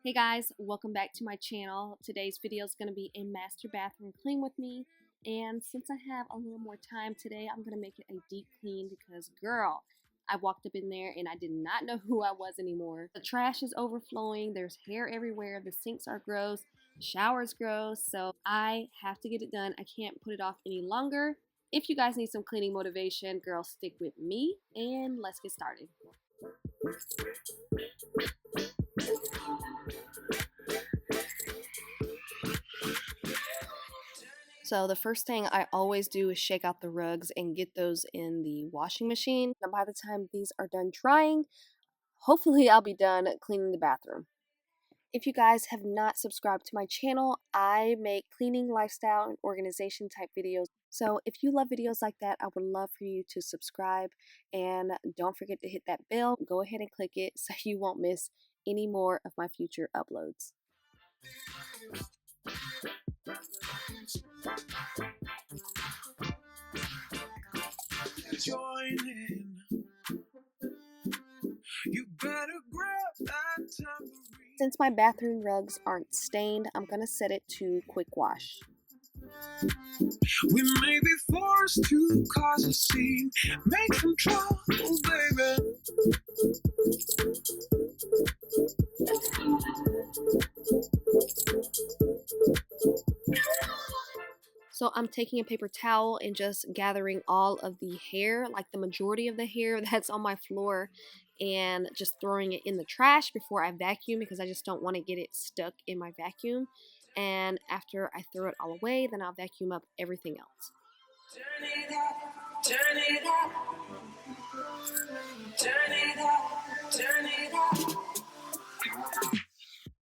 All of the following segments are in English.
Hey guys, welcome back to my channel. Today's video is going to be a master bathroom clean with me, and since I have a little more time today, I'm going to make it a deep clean because girl, I walked up in there and I did not know who I was anymore. The trash is overflowing, there's hair everywhere, the sinks are gross, the shower's gross, so I have to get it done. I can't put it off any longer. If you guys need some cleaning motivation, girl, stick with me and let's get started. So the first thing I always do is shake out the rugs and get those in the washing machine. And by the time these are done drying, hopefully I'll be done cleaning the bathroom. If you guys have not subscribed to my channel, I make cleaning, lifestyle, and organization type videos. So if you love videos like that, I would love for you to subscribe, and don't forget to hit that bell. Go ahead and click it so you won't miss any more of my future uploads. Join in. You better grab that tambourine. Since my bathroom rugs aren't stained, I'm gonna set it to quick wash. We may be forced to cause a scene, make some trouble, baby. So I'm taking a paper towel and just gathering all of the hair, like the majority of the hair that's on my floor, and just throwing it in the trash before I vacuum because I just don't want to get it stuck in my vacuum. And after I throw it all away, then I'll vacuum up everything else. Turn it up, turn it up, turn it up, turn it up.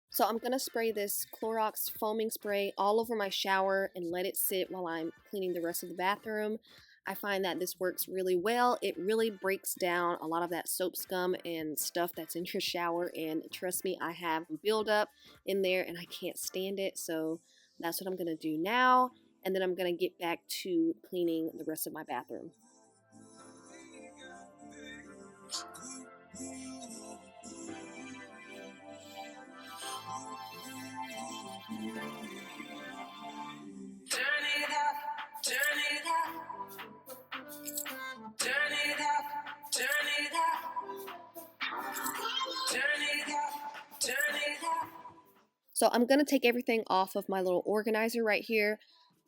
So I'm going to spray this Clorox foaming spray all over my shower and let it sit while I'm cleaning the rest of the bathroom. I find that this works really well. It really breaks down a lot of that soap scum and stuff that's in your shower, and trust me, I have buildup in there and I can't stand it. So that's what I'm going to do now, and then I'm going to get back to cleaning the rest of my bathroom. So I'm going to take everything off of my little organizer right here.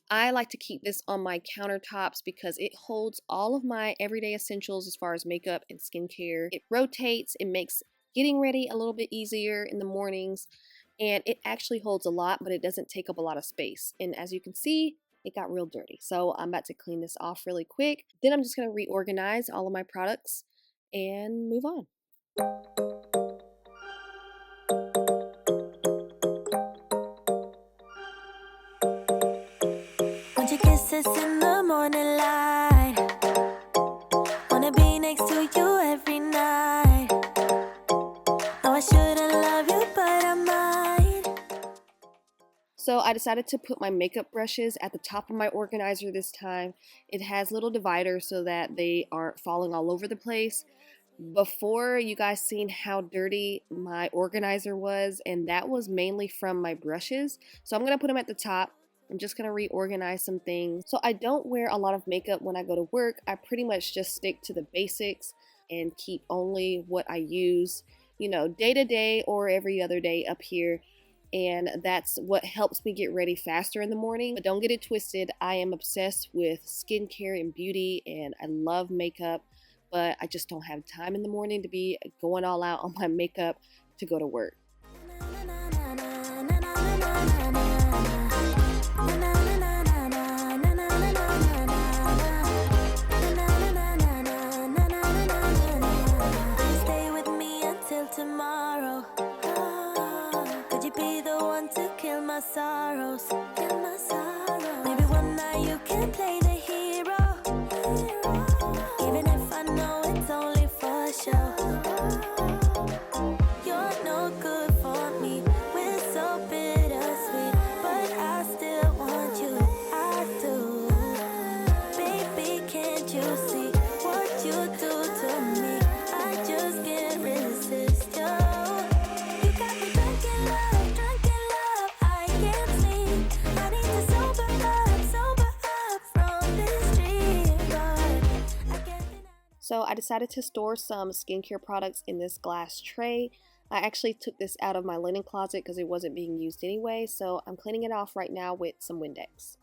I like to keep this on my countertops because it holds all of my everyday essentials as far as makeup and skincare. It rotates, it makes getting ready a little bit easier in the mornings, and it actually holds a lot, but it doesn't take up a lot of space. And as you can see, it got real dirty. So I'm about to clean this off really quick. Then I'm just going to reorganize all of my products and move on. Kisses in the morning light, wanna be next to you every night. No, I shouldn't love you, but I might. So I decided to put my makeup brushes at the top of my organizer this time. It has little dividers so that they aren't falling all over the place. Before, you guys seen how dirty my organizer was, and that was mainly from my brushes. So I'm gonna put them at the top. I'm just going to reorganize some things. So I don't wear a lot of makeup when I go to work. I pretty much just stick to the basics and keep only what I use, you know, day to day or every other day up here. And that's what helps me get ready faster in the morning. But don't get it twisted. I am obsessed with skincare and beauty, and I love makeup, but I just don't have time in the morning to be going all out on my makeup to go to work. Sorrows. Maybe one night you can play the hero, even if I know it's only for show. You're no good for me, we're so bittersweet, but I still want you, I do. Baby, can't you see what you do to me? I just can't resist you. You got me thinking like So I decided to store some skincare products in this glass tray. I actually took this out of my linen closet because it wasn't being used anyway, so I'm cleaning it off right now with some Windex.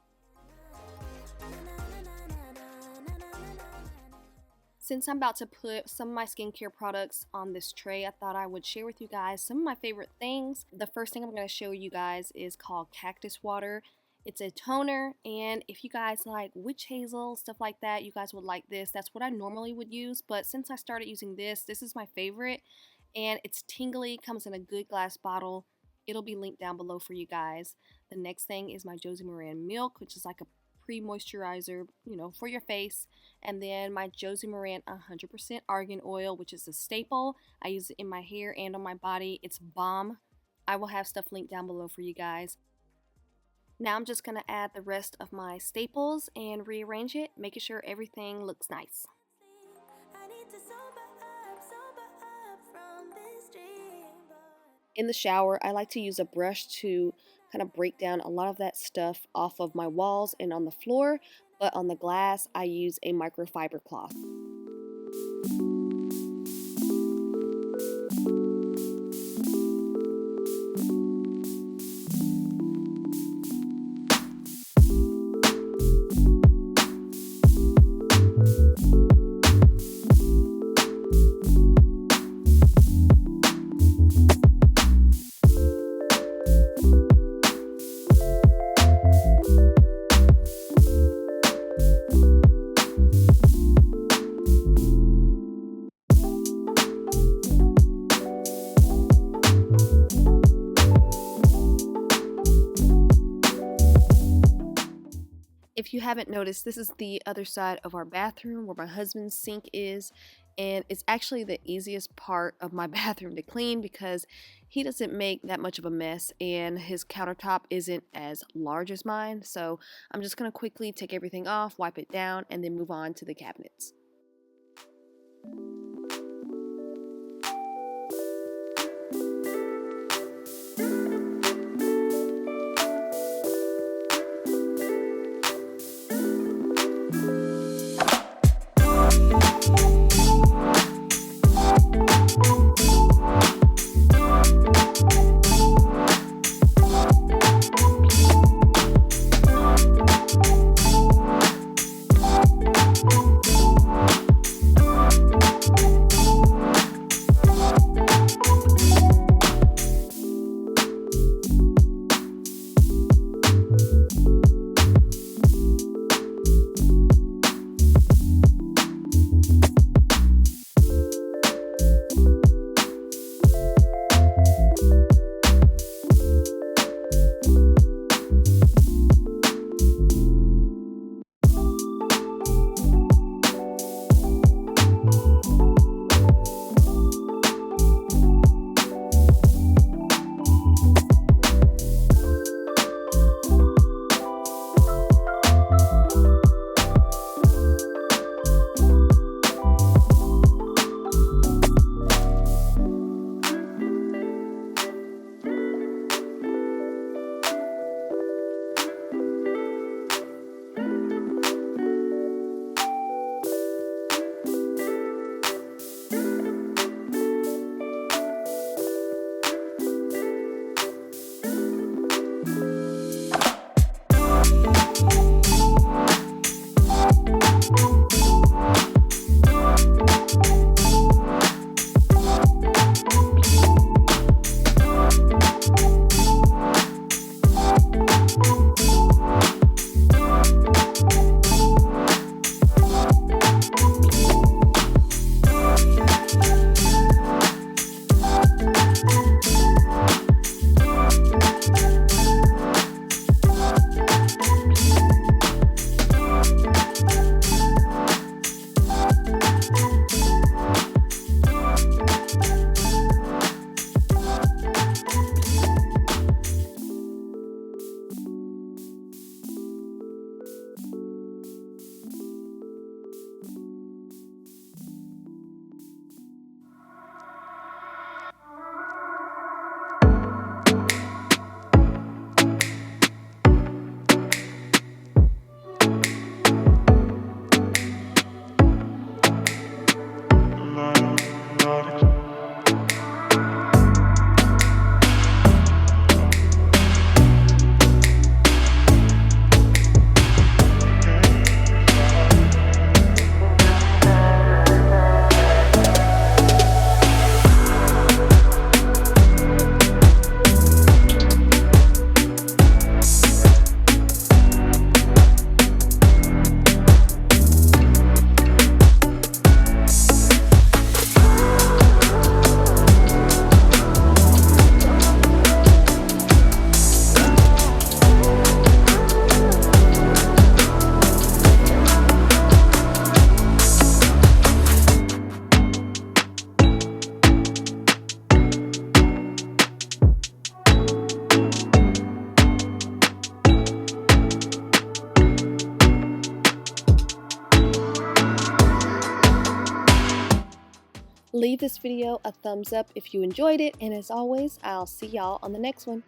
Since I'm about to put some of my skincare products on this tray, I thought I would share with you guys some of my favorite things. The first thing I'm going to show you guys is called Cactus Water. It's a toner, and if you guys like witch hazel, stuff like that, you guys would like this. That's what I normally would use, but since I started using this is my favorite, and it's tingly, comes in a good glass bottle. It'll be linked down below for you guys. The next thing is my Josie Maran Milk, which is like a pre-moisturizer, you know, for your face. And then my Josie Maran 100% argan oil, which is a staple. I use it in my hair and on my body. It's bomb. I will have stuff linked down below for you guys. Now I'm just going to add the rest of my staples and rearrange it, making sure everything looks nice. In the shower, I like to use a brush to kind of break down a lot of that stuff off of my walls and on the floor, but on the glass, I use a microfiber cloth. If you haven't noticed, this is the other side of our bathroom where my husband's sink is, and it's actually the easiest part of my bathroom to clean because he doesn't make that much of a mess and his countertop isn't as large as mine. So I'm just going to quickly take everything off, wipe it down, and then move on to the cabinets. Leave this video a thumbs up if you enjoyed it, and as always, I'll see y'all on the next one.